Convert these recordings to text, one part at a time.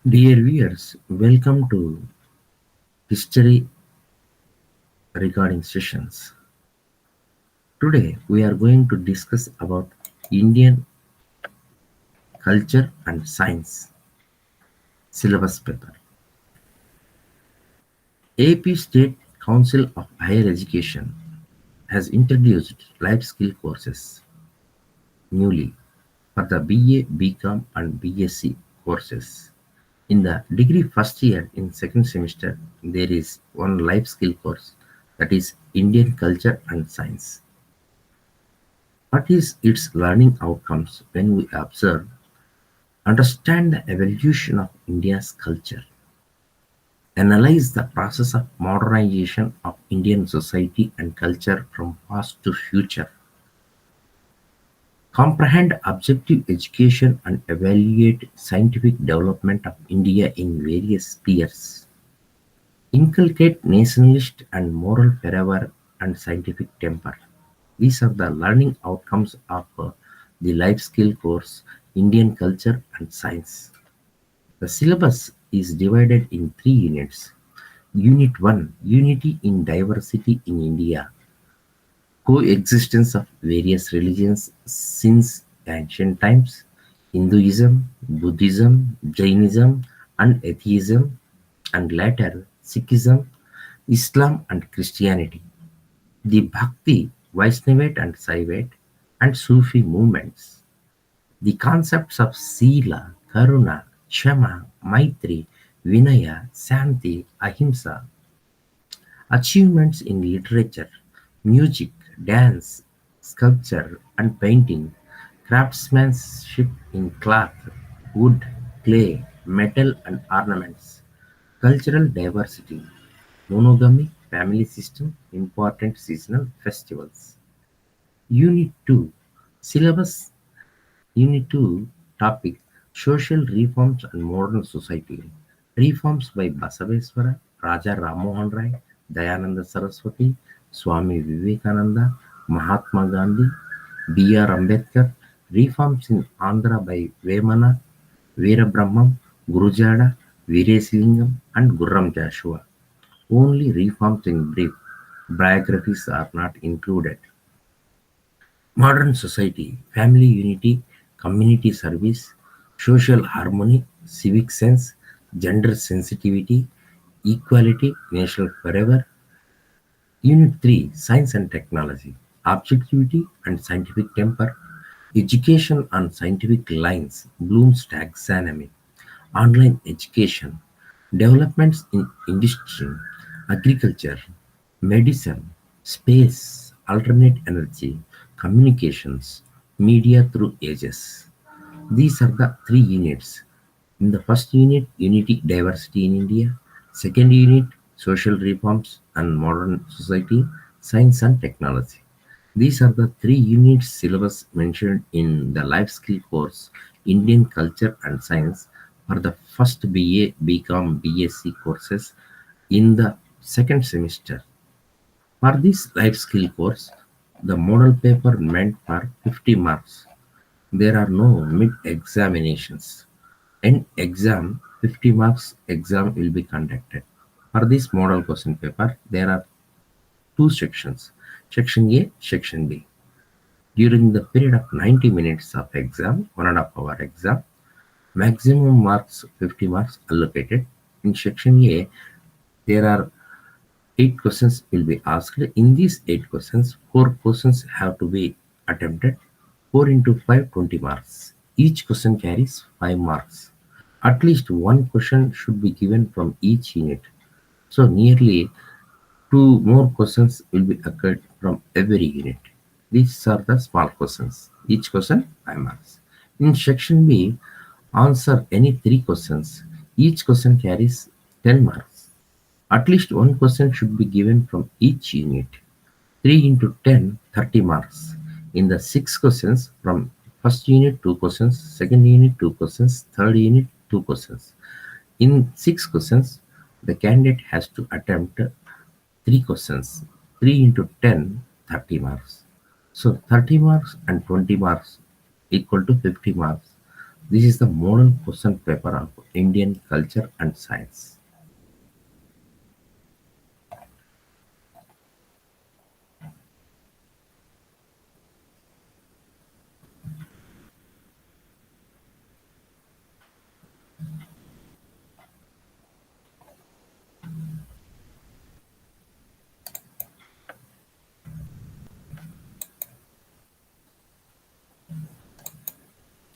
Dear viewers, welcome to History Recording Sessions. Today we are going to discuss about Indian culture and science syllabus paper. AP State Council of Higher Education has introduced life skill courses newly for the BA, BCom and BSc courses. In the degree first year in second semester, there is one life skill course, that is Indian culture and science. What is its learning outcomes when we observe, understand the evolution of India's culture, analyze the process of modernization of Indian society and culture from past to future, comprehend objective education and evaluate scientific development of India in various spheres, inculcate nationalist and moral fervor and scientific temper. These are the learning outcomes of the life skill course Indian Culture and Science. The syllabus is divided in three units. Unit 1, Unity in Diversity in India, coexistence of various religions since ancient times, Hinduism, Buddhism, Jainism, and atheism, and later Sikhism, Islam, and Christianity. The Bhakti, Vaishnavite and Saivite, and Sufi movements. The concepts of Sila, Karuna, Kshama, Maitri, Vinaya, Santi, Ahimsa. Achievements in literature, music, dance, sculpture and painting, craftsmanship in cloth, wood, clay, metal and ornaments, cultural diversity, monogamy, family system, important seasonal festivals. Unit 2 Syllabus Unit 2 Topic Social Reforms and Modern Society. Reforms by Basaveswara, Raja Rammohan Rai, Dayananda Saraswati, Swami Vivekananda, Mahatma Gandhi, B.R. Ambedkar. Reforms in Andhra by Vemana, Veerabrahmam, Gurujada, Veeresilingam and Gurram Joshua. Only reforms in brief. Biographies are not included. Modern society, family unity, community service, social harmony, civic sense, gender sensitivity, equality, national forever. Unit 3, Science and Technology, Objectivity and Scientific Temper, Education on Scientific Lines, Bloom's Taxonomy, Online Education, Developments in Industry, Agriculture, Medicine, Space, Alternate Energy, Communications, Media through Ages. These are the three units. In the first unit, Unity Diversity in India. Second unit, Social Reforms and Modern Society, Science and Technology. These are the three units syllabus mentioned in the life skill course Indian Culture and Science for the first BA, BCom, BSc courses in the second semester. For this life skill course, the model paper meant for 50 marks. There are no mid-examinations. In exam, 50 marks exam will be conducted. For this model question paper, there are two sections, Section A, Section B. During the period of 90 minutes of exam, 1.5 hour exam, maximum marks 50 marks allocated. In Section A, there are 8 questions will be asked. In these 8 questions, 4 questions have to be attempted. 4 into 5, 20 marks. Each question carries 5 marks. At least one question should be given from each unit. So nearly 2 more questions will be occurred from every unit. These are the small questions. Each question 5 marks. In section B, answer any 3 questions. Each question carries 10 marks. At least one question should be given from each unit. 3 into 10, 30 marks. In the 6 questions from first unit 2 questions, second unit 2 questions, third unit 2 questions. In 6 questions, the candidate has to attempt 3 questions. 3 into 10, 30 marks. So 30 marks and 20 marks equal to 50 marks. This is the model question paper of Indian culture and science.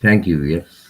Thank you. Yes.